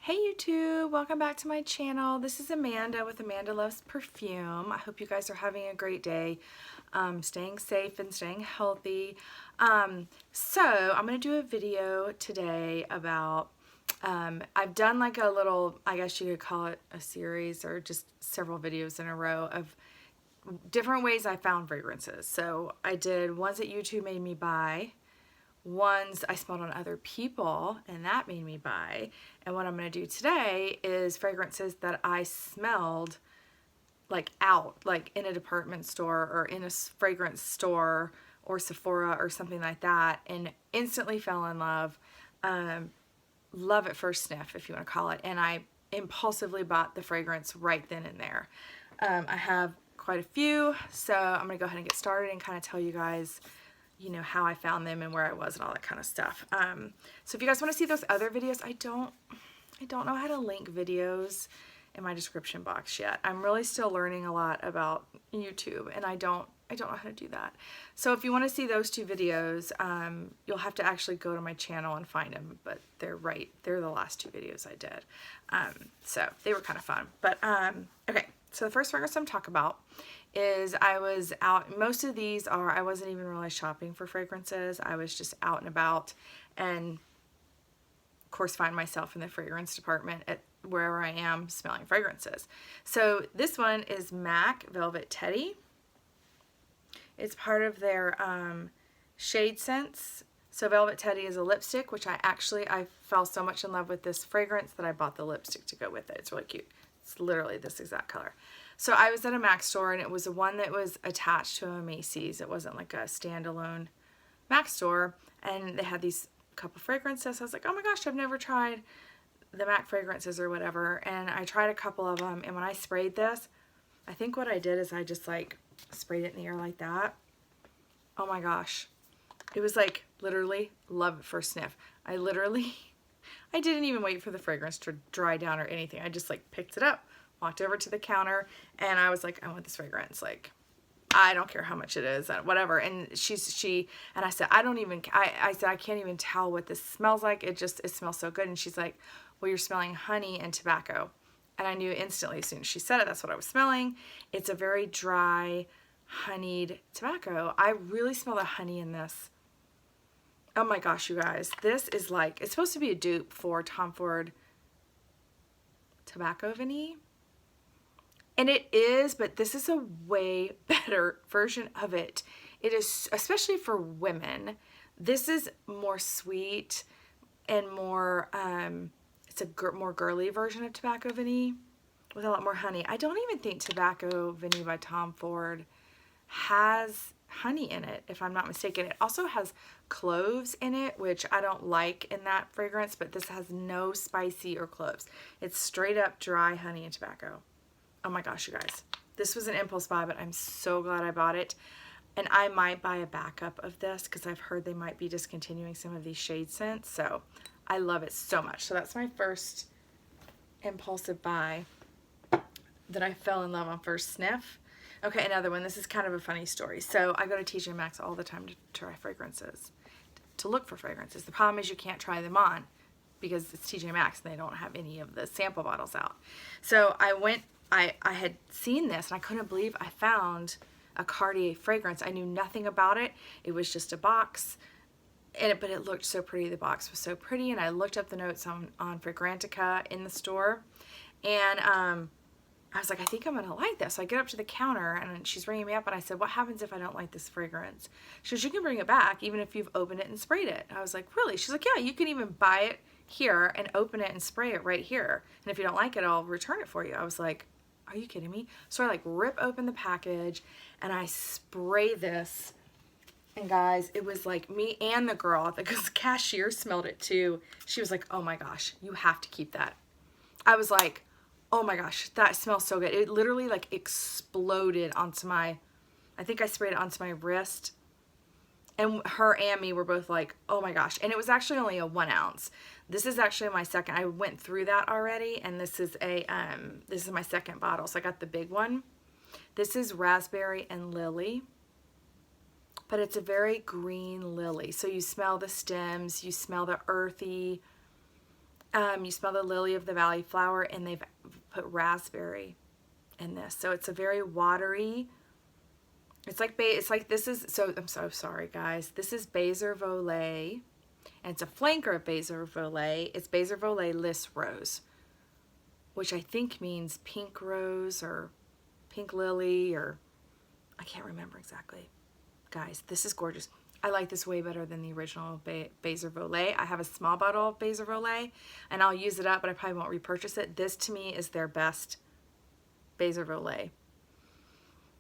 Hey YouTube, welcome back to my channel. This is Amanda with Amanda Loves Perfume. I hope you guys are having a great day, staying safe and staying healthy. So I'm going to do a video today about, I've done like a little, I guess you could call it a series or just several videos in a row of different ways I found fragrances. So I did ones that YouTube made me buy, ones I smelled on other people and that made me buy, and what I'm going to do today is fragrances that I smelled like out, like in a department store or in a fragrance store or Sephora or something like that, and instantly fell in love. Love at first sniff, if you want to call it, and I impulsively bought the fragrance right then and there. I have quite a few, so I'm going to go ahead and get started and kind of tell you guys, you know, how I found them and where I was and all that kind of stuff. So if you guys want to see those other videos, I don't know how to link videos in my description box yet. I'm really still learning a lot about YouTube, and I don't know how to do that. So if you want to see those two videos, you'll have to actually go to my channel and find them, but they're the last two videos I did. So they were kind of fun. But okay, so the first fragrance I'm talking about is I was out. Most of these are, I wasn't even really shopping for fragrances. I was just out and about, and of course find myself in the fragrance department at wherever I am smelling fragrances. So this one is MAC Velvet Teddy. It's part of their shade scents. So Velvet Teddy is a lipstick, which I fell so much in love with this fragrance that I bought the lipstick to go with it. It's really cute. It's literally this exact color. So I was at a MAC store, and it was the one that was attached to a Macy's. It wasn't like a standalone MAC store, and they had these couple fragrances. I was like, oh my gosh, I've never tried the MAC fragrances or whatever, and I tried a couple of them, and when I sprayed this, I think what I did is I just like sprayed it in the air like that. Oh my gosh. It was like literally love at first sniff. I didn't even wait for the fragrance to dry down or anything. I just like picked it up, walked over to the counter, and I was like, I want this fragrance. Like, I don't care how much it is, whatever. And and I said, I said, I can't even tell what this smells like. It smells so good. And she's like, well, you're smelling honey and tobacco. And I knew instantly as soon as she said it, that's what I was smelling. It's a very dry, honeyed tobacco. I really smell the honey in this. Oh my gosh, you guys. This is like, it's supposed to be a dupe for Tom Ford Tobacco Vanille. And it is, but this is a way better version of it. It is, especially for women, this is more sweet and more, it's a more girly version of Tobacco Vanille with a lot more honey. I don't even think Tobacco Vanille by Tom Ford has honey in it, if I'm not mistaken. It also has cloves in it, which I don't like in that fragrance, but this has no spicy or cloves. It's straight up dry honey and tobacco. Oh my gosh, you guys. This was an impulse buy, but I'm so glad I bought it. And I might buy a backup of this because I've heard they might be discontinuing some of these shade scents. So I love it so much. So that's my first impulsive buy that I fell in love on first sniff. Okay, another one. This is kind of a funny story. So I go to TJ Maxx all the time to try fragrances, to look for fragrances. The problem is you can't try them on because it's TJ Maxx and they don't have any of the sample bottles out. So I had seen this, and I couldn't believe I found a Cartier fragrance. I knew nothing about it. It was just a box, but it looked so pretty. The box was so pretty, and I looked up the notes on Fragrantica in the store, and I was like, I think I'm going to like this. So I get up to the counter, and she's ringing me up, and I said, what happens if I don't like this fragrance? She goes, you can bring it back even if you've opened it and sprayed it. I was like, really? She's like, yeah, you can even buy it here and open it and spray it right here. And if you don't like it, I'll return it for you. I was like, are you kidding me? So I like rip open the package and I spray this. And guys, it was like me and the girl, because the cashier smelled it too. She was like, oh my gosh, you have to keep that. I was like, oh my gosh, that smells so good. It literally like exploded onto I think I sprayed it onto my wrist. And her and me were both like, oh my gosh. And it was actually only a 1 ounce. This is actually my second. I went through that already, and this is my second bottle. So I got the big one. This is raspberry and lily, but it's a very green lily. So you smell the stems, you smell the earthy, You smell the lily of the valley flower, and they've put raspberry in this. So it's a very watery, it's like this is, so I'm so sorry guys. This is Baiser Vole, and it's a flanker of Baiser Vole. It's Baiser Vole Lis Rose, which I think means pink rose or pink lily, or I can't remember exactly. Guys, this is gorgeous. I like this way better than the original Baiser Vole. I have a small bottle of Baiser Vole, and I'll use it up, but I probably won't repurchase it. This to me is their best Baiser Vole.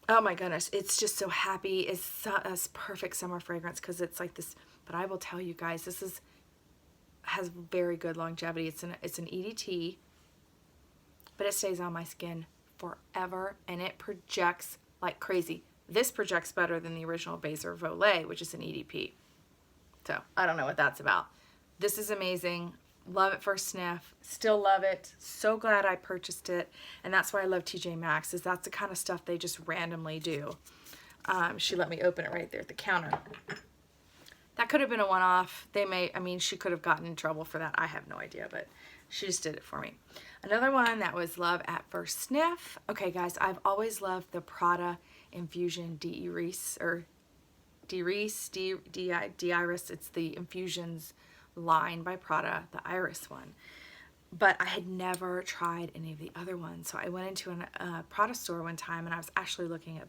Oh my goodness, it's just so happy. It's a perfect summer fragrance because it's like this. But I will tell you guys, this has very good longevity. It's an EDT, but it stays on my skin forever, and it projects like crazy. This projects better than the original Baiser Vole, which is an EDP. So I don't know what that's about. This is amazing. Love it first sniff. Still love it. So glad I purchased it. And that's why I love TJ Maxx, is that's the kind of stuff they just randomly do. She let me open it right there at the counter. That could have been a one-off. She could have gotten in trouble for that. I have no idea, but she just did it for me. Another one that was love at first sniff. Okay, guys, I've always loved the Prada Infusion d'Iris, or d'Iris. It's the Infusions line by Prada, the Iris one. But I had never tried any of the other ones. So I went into a Prada store one time, and I was actually looking at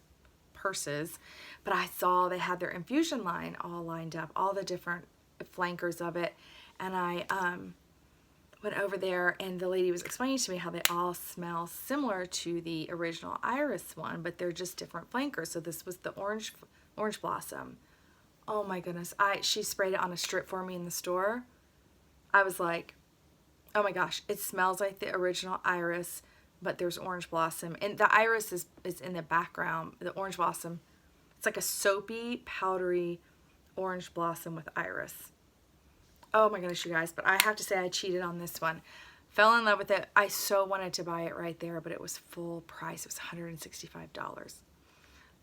purses, but I saw they had their Infusion line all lined up, all the different flankers of it. And I went over there, and the lady was explaining to me how they all smell similar to the original Iris one, but they're just different flankers. So this was the orange blossom. Oh my goodness. She sprayed it on a strip for me in the store. I was like, oh my gosh, it smells like the original Iris, but there's orange blossom. And the Iris is in the background. The orange blossom, it's like a soapy, powdery orange blossom with Iris. Oh my goodness, you guys. But I have to say I cheated on this one. Fell in love with it. I so wanted to buy it right there, but it was full price. It was $165.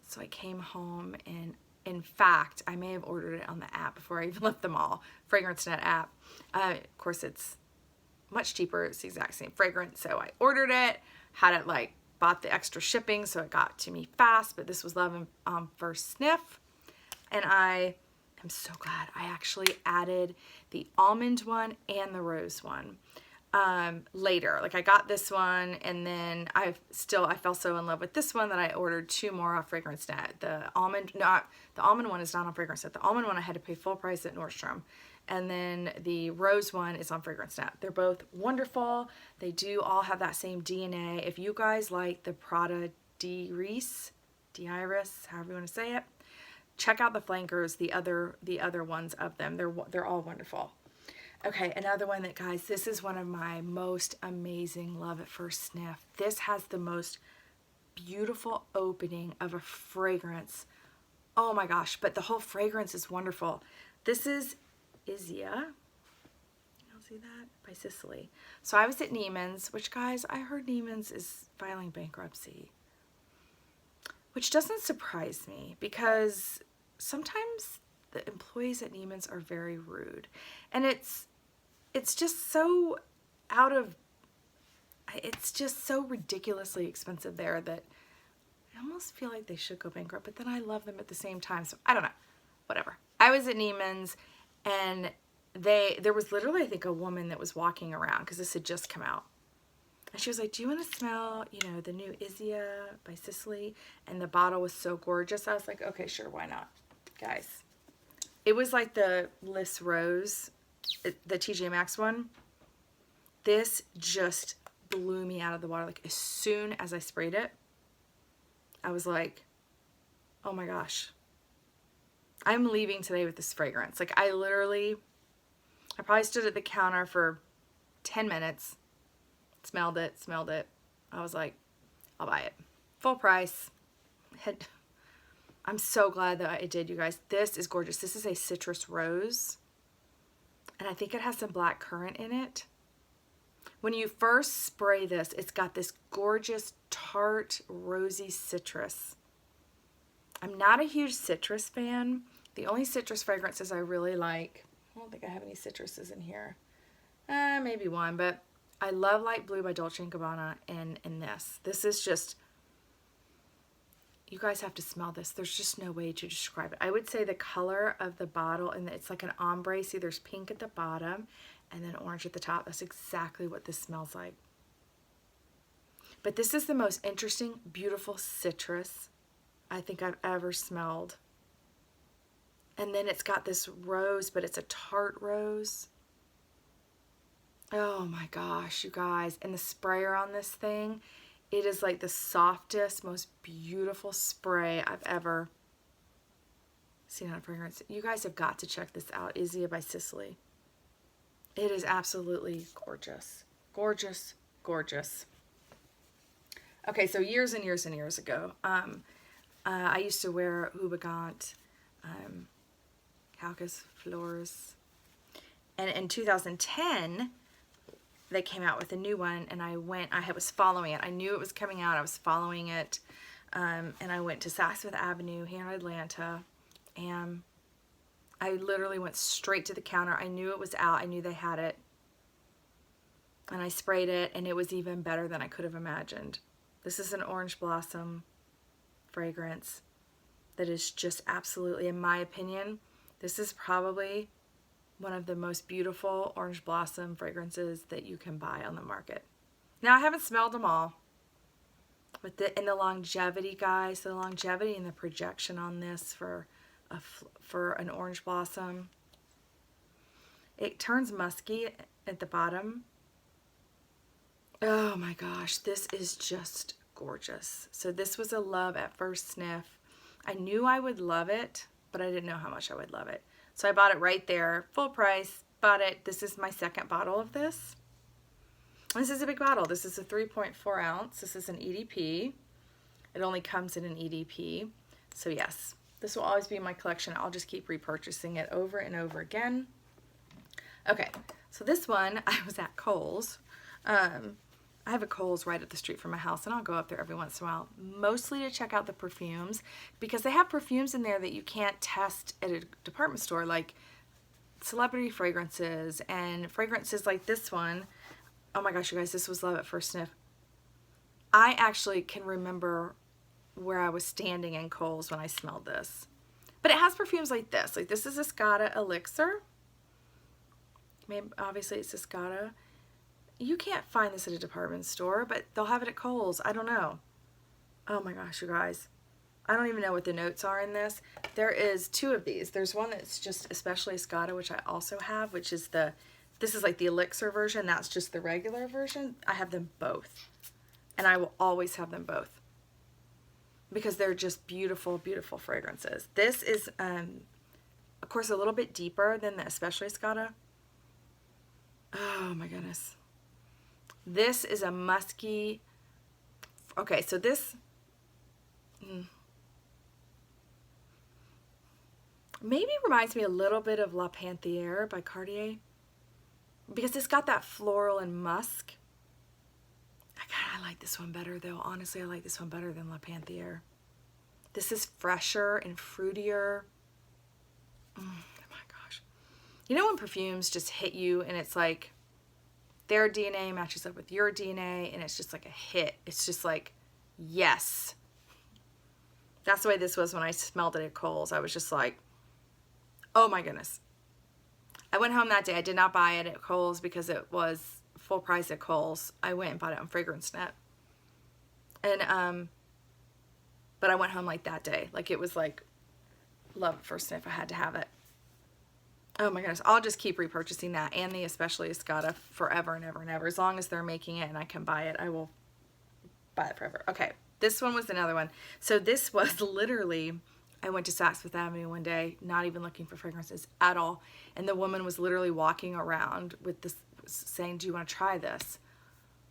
So I came home, and in fact, I may have ordered it on the app before I even left the mall. FragranceNet app. Of course, it's much cheaper. It's the exact same fragrance. So I ordered it, had it bought the extra shipping, so it got to me fast. But this was love on first sniff. And I am so glad I actually added the almond one and the rose one later. I got this one, and then I fell so in love with this one that I ordered 2 more off FragranceNet. The almond one is not on FragranceNet. The almond one I had to pay full price at Nordstrom. And then the rose one is on FragranceNet. They're both wonderful. They do all have that same DNA. If you guys like the Prada d'Iris, however you want to say it, check out the flankers, the other ones of them. They're all wonderful. Okay, another one that, guys, this is one of my most amazing love at first sniff. This has the most beautiful opening of a fragrance. Oh my gosh, but the whole fragrance is wonderful. This is Izia, you'll see that, by Sisley. So I was at Neiman's, which, guys, I heard Neiman's is filing bankruptcy, which doesn't surprise me because sometimes the employees at Neiman's are very rude, and it's just so it's just so ridiculously expensive there that I almost feel like they should go bankrupt, but then I love them at the same time. So I don't know, whatever. I was at Neiman's, and there was literally, I think, a woman that was walking around because this had just come out. And she was like, do you want to smell, the new Izia by Sicily? And the bottle was so gorgeous. I was like, okay, sure, why not? Guys, it was like the Lis Rose, the TJ Maxx one. This just blew me out of the water. As soon as I sprayed it, I was like, oh my gosh. I'm leaving today with this fragrance. I probably stood at the counter for 10 minutes, smelled it. I was like, I'll buy it. Full price. I'm so glad that I did, you guys. This is gorgeous. This is a citrus rose, and I think it has some black currant in it. When you first spray this, it's got this gorgeous tart rosy citrus. I'm not a huge citrus fan. The only citrus fragrances I really like, I don't think I have any citruses in here. maybe one, but I love Light Blue by Dolce & Gabbana and this. This is just, you guys have to smell this. There's just no way to describe it. I would say the color of the bottle, and it's like an ombre. See, there's pink at the bottom and then orange at the top. That's exactly what this smells like. But this is the most interesting, beautiful citrus I think I've ever smelled. And then it's got this rose, but it's a tart rose. Oh my gosh, you guys. And the sprayer on this thing, it is like the softest, most beautiful spray I've ever seen on a fragrance. You guys have got to check this out. Izia by Sisley. It is absolutely gorgeous. Gorgeous, gorgeous. Okay, so years and years and years ago, I used to wear Houbigant, Fleurs. And in 2010, they came out with a new one, and I was following it. I knew it was coming out. I was following it, and I went to Saks Fifth Avenue here in Atlanta, and I literally went straight to the counter. I knew it was out. I knew they had it, and I sprayed it, and it was even better than I could have imagined. This is an orange blossom fragrance that is just absolutely, in my opinion, this is probably one of the most beautiful orange blossom fragrances that you can buy on the market. Now, I haven't smelled them all, but the longevity, guys, the longevity and the projection on this for an orange blossom, it turns musky at the bottom. Oh my gosh, this is just gorgeous. So this was a love at first sniff. I knew I would love it, but I didn't know how much I would love it. So I bought it right there, full price, bought it. This is my second bottle of this. This is a big bottle. This is a 3.4 ounce. This is an EDP. It only comes in an EDP. So yes, this will always be in my collection. I'll just keep repurchasing it over and over again. Okay, so this one, I was at Kohl's. I have a Kohl's right up the street from my house, and I'll go up there every once in a while, mostly to check out the perfumes, because they have perfumes in there that you can't test at a department store, like celebrity fragrances and fragrances like this one. Oh my gosh, you guys, this was love at first sniff. I actually can remember where I was standing in Kohl's when I smelled this. But it has perfumes like this. Like this is Escada Elixir. Maybe, obviously it's Escada. You can't find this at a department store, but they'll have it at Kohl's. I don't know. Oh my gosh, you guys. I don't even know what the notes are in this. There is two of these. There's one that's just especially Escada, which I also have, which is this is like the Elixir version. That's just the regular version. I have them both. And I will always have them both, because they're just beautiful, beautiful fragrances. This is, of course, a little bit deeper than the especially Escada. Oh my goodness. This is a musky, okay, so this, maybe reminds me a little bit of La Panthère by Cartier, because it's got that floral and musk. I like this one better though. Honestly, I like this one better than La Panthère. This is fresher and fruitier. Oh my gosh. You know when perfumes just hit you and it's like their DNA matches up with your DNA and it's just like a hit. It's just like, yes. That's the way this was when I smelled it at Kohl's. I was just like, oh my goodness. I went home that day. I did not buy it at Kohl's because it was full price at Kohl's. I went and bought it on FragranceNet. And, but I went home like that day. Like it was like love at first sniff. I had to have it. Oh my goodness. I'll just keep repurchasing that and the especially Escada forever and ever and ever. As long as they're making it and I can buy it, I will buy it forever. Okay. This one was another one. So this was literally, I went to Saks Fifth Avenue one day, not even looking for fragrances at all. And the woman was literally walking around with this saying, do you want to try this?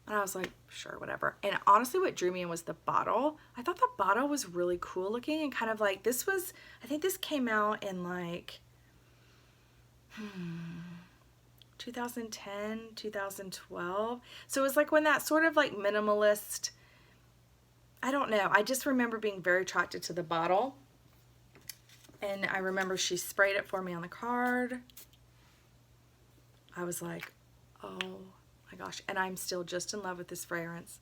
And I was like, sure, whatever. And honestly, what drew me in was the bottle. I thought the bottle was really cool looking and kind of like, this was, I think this came out in like, 2010, 2012. So it was like when that sort of like minimalist, I don't know. I just remember being very attracted to the bottle. And I remember she sprayed it for me on the card. I was like, Oh my gosh. And I'm still just in love with this fragrance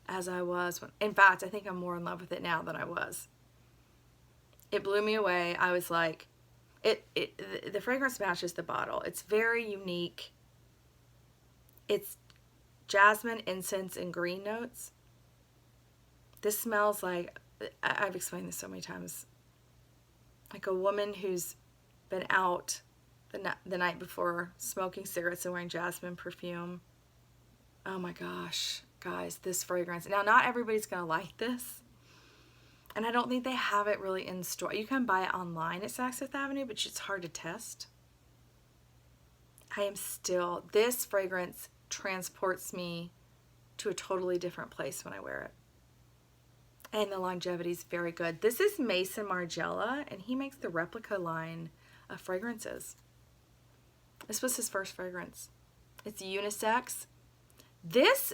as I was. In fact, I think I'm more in love with it now than I was. It blew me away. I was like, the fragrance matches the bottle. It's very unique. It's jasmine, incense, and green notes. This smells like, I've explained this so many times, like a woman who's been out the night before smoking cigarettes and wearing jasmine perfume. Oh my gosh, guys, this fragrance. Now, not everybody's going to like this. And I don't think they have it really in store. You can buy it online at Saks Fifth Avenue, but it's hard to test. This fragrance transports me to a totally different place when I wear it. And the longevity is very good. This is Maison Margiela, and he makes the replica line of fragrances. This was his first fragrance. It's unisex. This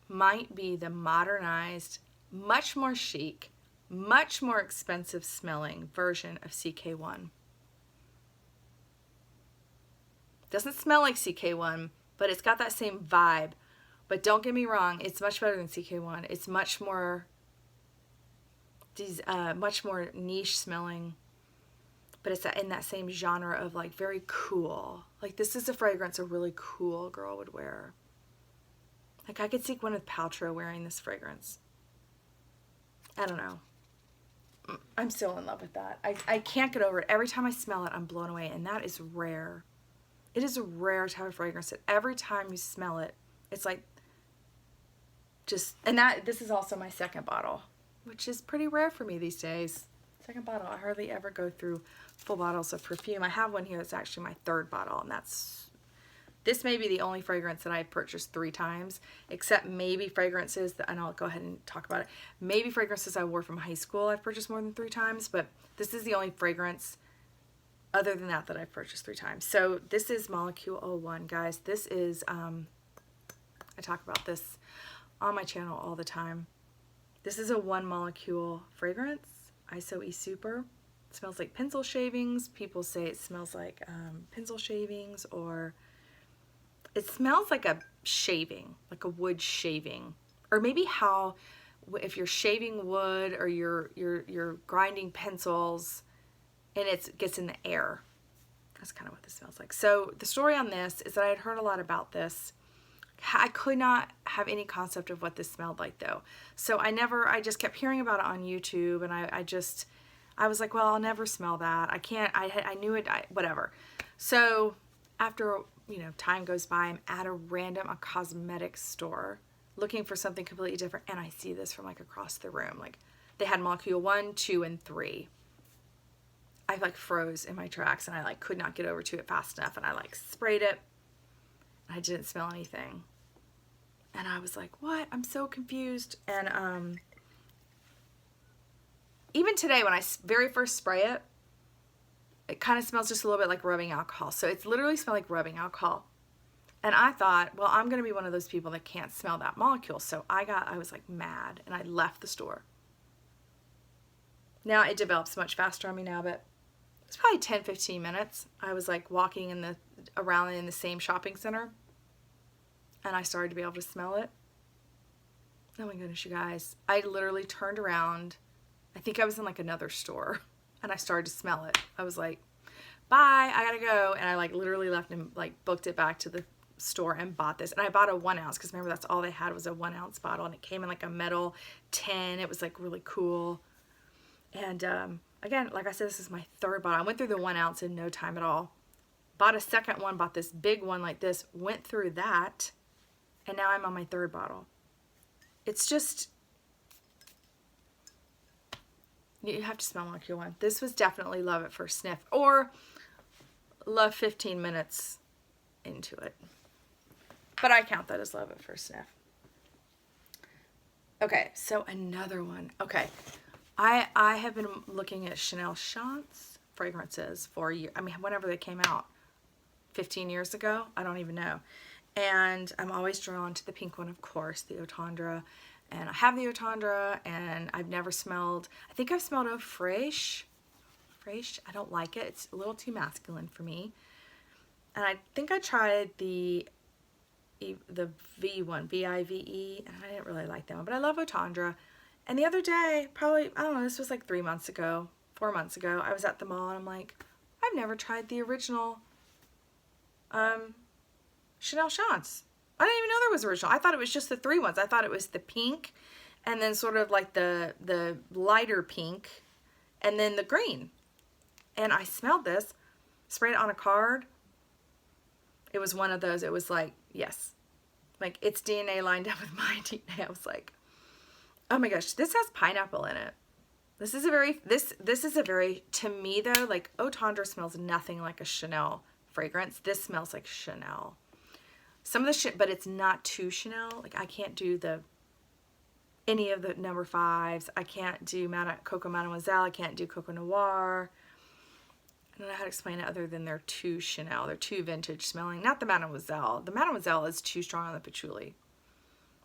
might be the modernized, much more chic, much more expensive smelling version of CK1. Doesn't smell like CK1, but it's got that same vibe. But don't get me wrong, it's much better than CK1. It's much more much more niche smelling, but it's in that same genre of like very cool. Like this is a fragrance a really cool girl would wear. Like I could see Gwyneth Paltrow wearing this fragrance. I don't know. I'm still in love with that. I can't get over it. Every time I smell it, I'm blown away, and that is rare. It is a rare type of fragrance that every time you smell it, it's like this is also my second bottle, which is pretty rare for me these days. Second bottle. I hardly ever go through full bottles of perfume. I have one here that's actually my third bottle, and this may be the only fragrance that I've purchased 3 times, except maybe fragrances and I'll go ahead and talk about it. Maybe fragrances I wore from high school I've purchased more than 3 times, but this is the only fragrance other than that I've purchased 3 times. So this is Molecule 01, guys. This is, I talk about this on my channel all the time. This is a 1 molecule fragrance, ISO E Super. It smells like pencil shavings. People say it smells like pencil shavings, or it smells like a shaving, like a wood shaving, or maybe how if you're shaving wood or you're grinding pencils and it gets in the air. That's kind of what this smells like. So the story on this is that I had heard a lot about this. I could not have any concept of what this smelled like though. So I just kept hearing about it on YouTube, and I was like, well, I'll never smell that. I can't, I knew it, whatever. So after, time goes by, I'm at a cosmetics store looking for something completely different, and I see this from like across the room. Like they had Molecule 1, 2, and 3. I like froze in my tracks, and I like could not get over to it fast enough, and I like sprayed it. I didn't smell anything. And I was like, what? I'm so confused. And even today when I very first spray it, it kind of smells just a little bit like rubbing alcohol. So it's literally smelled like rubbing alcohol. And I thought, well, I'm going to be one of those people that can't smell that molecule. So I was like mad, and I left the store. Now it develops much faster on me now, but it's probably 10-15 minutes. I was like walking around in the same shopping center, and I started to be able to smell it. Oh my goodness, you guys. I literally turned around. I think I was in like another store, and I started to smell it. I was like, bye, I gotta go. And I like literally left and like booked it back to the store and bought this. And I bought a 1 ounce, because remember that's all they had was a 1 ounce bottle, and it came in like a metal tin. It was like really cool. And again, like I said, this is my third bottle. I went through the 1 ounce in no time at all. Bought a second one, bought this big one like this, went through that, and now I'm on my third bottle. It's just, you have to smell Molecule 1. This was definitely love at first sniff, or love 15 minutes into it. But I count that as love at first sniff. Okay, so another one. Okay, I have been looking at Chanel Chance fragrances for a year. I mean, whenever they came out, 15 years ago, I don't even know. And I'm always drawn to the pink one, of course, the Otondra. And I have the Otondra, and I've never smelled, I think I've smelled Eau Fraiche. I don't like it. It's a little too masculine for me. And I think I tried the V one, V-I-V-E, and I didn't really like that one, but I love Otondra. And the other day, probably, I don't know, this was like 3 months ago, 4 months ago, I was at the mall and I'm like, I've never tried the original Chanel Chance. I didn't even know there was original. I thought it was just the 3 ones. I thought it was the pink and then sort of like the lighter pink and then the green. And I smelled this, sprayed it on a card. It was one of those, it was like, yes. Like its DNA lined up with my DNA. I was like, oh my gosh, this has pineapple in it. This is a very, to me though, like Otondra smells nothing like a Chanel fragrance. This smells like Chanel. Some of the shit, but it's not too Chanel. Like I can't do any of the number 5s. I can't do Coco Mademoiselle. I can't do Coco Noir. I don't know how to explain it other than they're too Chanel. They're too vintage smelling. Not the Mademoiselle. The Mademoiselle is too strong on the patchouli.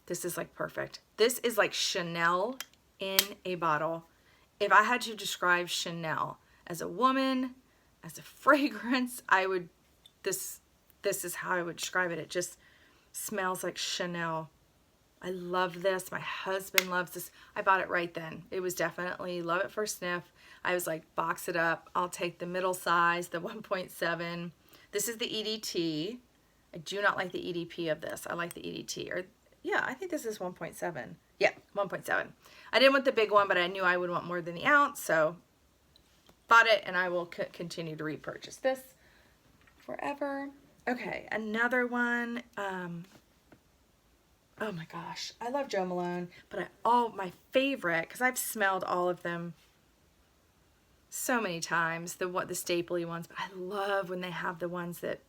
This is like perfect. This is like Chanel in a bottle. If I had to describe Chanel as a woman, as a fragrance, this is how I would describe it. It just smells like Chanel. I love this. My husband loves this. I bought it right then. It was definitely love it first sniff. I was like, box it up. I'll take the middle size, the 1.7. This is the EDT. I do not like the EDP of this. I like the EDT. Or yeah, I think this is 1.7. Yeah, 1.7. I didn't want the big one, but I knew I would want more than the ounce, so bought it, and I will continue to repurchase this forever. Okay, another one. Oh my gosh, I love Jo Malone, but my favorite, because I've smelled all of them so many times, the stapley ones, but I love when they have the ones that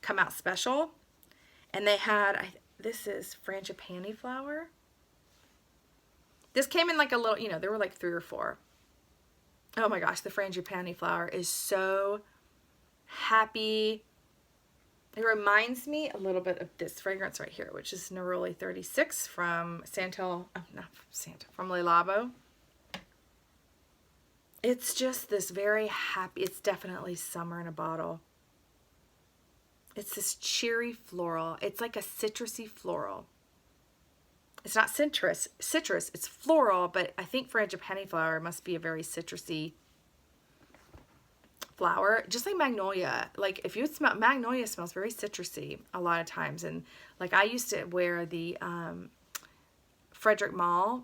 come out special. And they had, this is Frangipani flower. This came in like a little, there were like 3 or 4. Oh my gosh, the Frangipani flower is so happy. It reminds me a little bit of this fragrance right here, which is Neroli 36 from from Le Labo. It's just this very happy, it's definitely summer in a bottle. It's this cheery floral. It's like a citrusy floral. It's not citrus, it's floral, but I think Frangipani flower must be a very citrusy flower, just like magnolia. Like if you smell, magnolia smells very citrusy a lot of times. And like I used to wear the Frederick Mall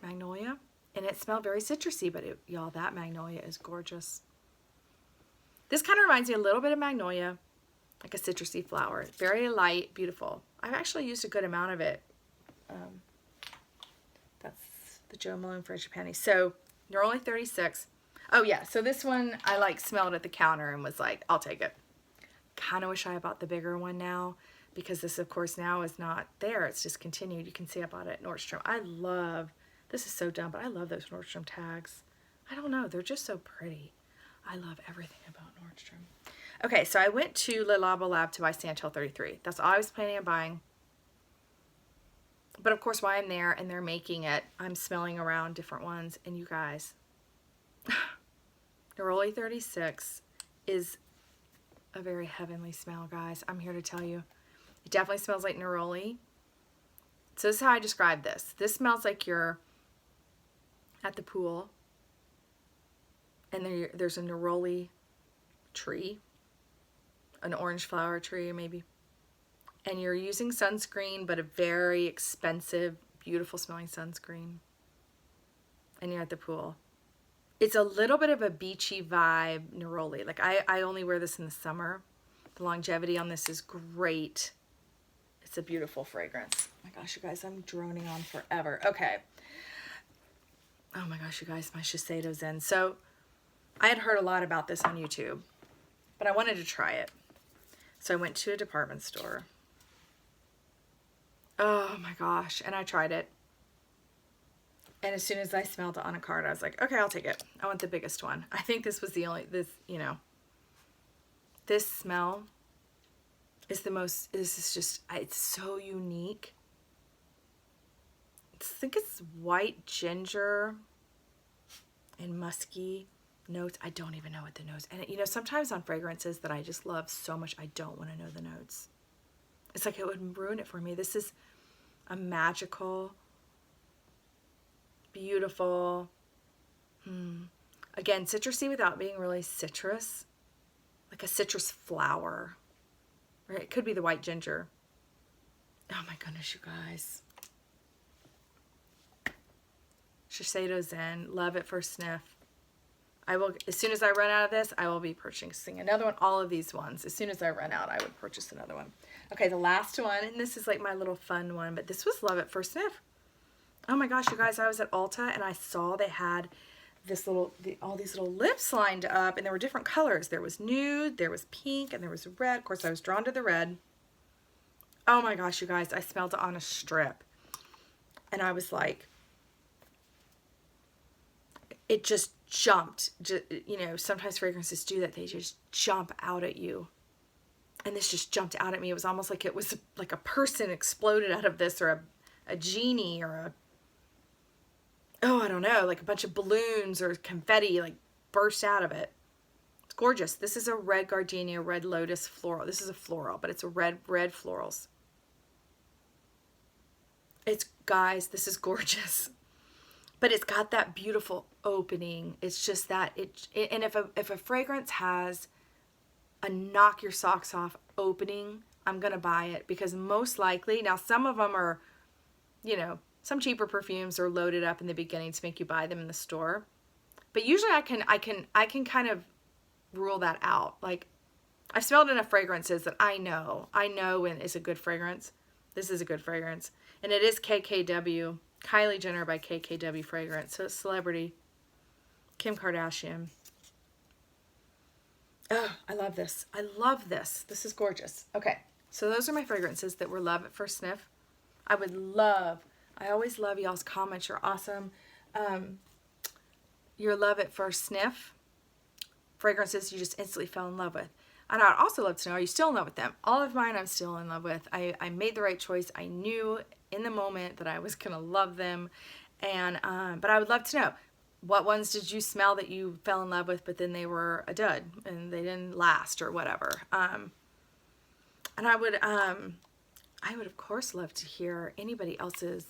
magnolia, and it smelled very citrusy, but y'all, that magnolia is gorgeous. This kind of reminds me a little bit of magnolia, like a citrusy flower. Very light, beautiful. I've actually used a good amount of it. That's the Jo Malone Frangipani. So Neroli 36. Oh yeah, so this one I like smelled at the counter and was like, I'll take it. Kind of wish I bought the bigger one now, because this of course now is not there. It's discontinued. You can see I bought it at Nordstrom. This is so dumb, but I love those Nordstrom tags. I don't know, they're just so pretty. I love everything about Nordstrom. Okay, so I went to Le Labo Lab to buy Santal 33. That's all I was planning on buying. But of course, while I'm there and they're making it, I'm smelling around different ones. And you guys, Neroli 36 is a very heavenly smell, guys. I'm here to tell you. It definitely smells like Neroli. So this is how I describe this. This smells like you're at the pool and there's a Neroli tree, an orange flower tree maybe, and you're using sunscreen, but a very expensive, beautiful smelling sunscreen, and you're at the pool. It's a little bit of a beachy vibe Neroli. Like I only wear this in the summer. The longevity on this is great. It's a beautiful fragrance. Oh my gosh, you guys, I'm droning on forever. Okay. Oh my gosh, you guys, my Shisedo Zen. So I had heard a lot about this on YouTube, but I wanted to try it. So I went to a department store. Oh my gosh, and I tried it. And as soon as I smelled it on a card, I was like, okay, I'll take it. I want the biggest one. I think this was the only, this smell is the most, this is just, it's so unique. I think it's white ginger and musky, notes. I don't even know what the notes. And you know, sometimes on fragrances that I just love so much, I don't want to know the notes. It's like it would ruin it for me. This is a magical, beautiful, again, citrusy without being really citrus, like a citrus flower. Or it could be the white ginger. Oh my goodness, you guys. Shisedo Zen, love at first sniff. I will, as soon as I run out of this, I will be purchasing another one. All of these ones, as soon as I run out, I would purchase another one. Okay, the last one, and this is like my little fun one, but this was love at first sniff. Oh my gosh, you guys, I was at Ulta and I saw they had this little, all these little lips lined up, and there were different colors. There was nude, there was pink, and there was red. Of course, I was drawn to the red. Oh my gosh, you guys, I smelled it on a strip. And I was like, it just jumped. You know, sometimes fragrances do that. They just jump out at you. And this just jumped out at me. It was almost like it was like a person exploded out of this, or a genie, or a, oh, I don't know, like a bunch of balloons or confetti like burst out of it. It's gorgeous. This is a red gardenia, red lotus floral. This is a floral, but it's a red florals. It's, guys, this is gorgeous. But it's got that beautiful opening. It's just that and if a fragrance has a knock your socks off opening, I'm gonna buy it, because most likely, now some of them are, you know, some cheaper perfumes are loaded up in the beginning to make you buy them in the store. But usually I can kind of rule that out. Like, I've smelled enough fragrances that I know when it's a good fragrance. This is a good fragrance. And it is KKW. Kylie Jenner by KKW fragrance. So it's celebrity. Kim Kardashian. Oh, I love this. I love this. This is gorgeous. Okay, so those are my fragrances that were love at first sniff. I always love y'all's comments. You're awesome. Your love at first sniff fragrances you just instantly fell in love with. And I'd also love to know, are you still in love with them? All of mine I'm still in love with. I made the right choice. I knew in the moment that I was going to love them. And but I would love to know, what ones did you smell that you fell in love with, but then they were a dud and they didn't last or whatever. And I would of course love to hear anybody else's.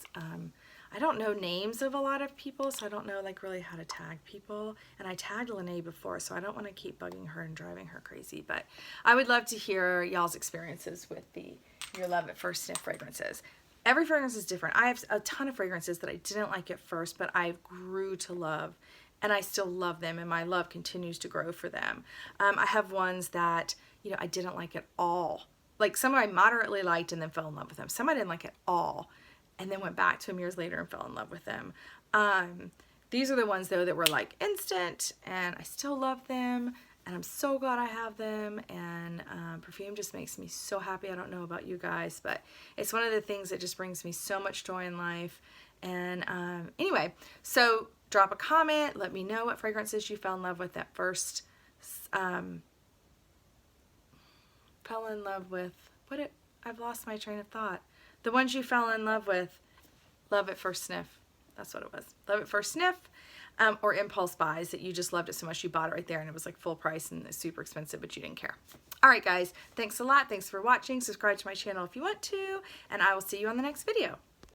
I don't know names of a lot of people, so I don't know like really how to tag people. And I tagged Lene before, so I don't want to keep bugging her and driving her crazy. But I would love to hear y'all's experiences with your love at first sniff fragrances. Every fragrance is different. I have a ton of fragrances that I didn't like at first, but I grew to love, and I still love them, and my love continues to grow for them. I have ones that, you know, I didn't like at all. Like some I moderately liked and then fell in love with them. Some I didn't like at all, and then went back to them years later and fell in love with them. These are the ones though that were like instant, and I still love them, and I'm so glad I have them. And perfume just makes me so happy. I don't know about you guys, but it's one of the things that just brings me so much joy in life. And anyway, so drop a comment, let me know what fragrances you fell in love with at first. Fell in love with, I've lost my train of thought. The ones you fell in love with, love at first sniff. That's what it was. Love at first sniff, or impulse buys that you just loved it so much you bought it right there and it was like full price and it's super expensive, but you didn't care. All right, guys, thanks a lot. Thanks for watching. Subscribe to my channel if you want to, and I will see you on the next video.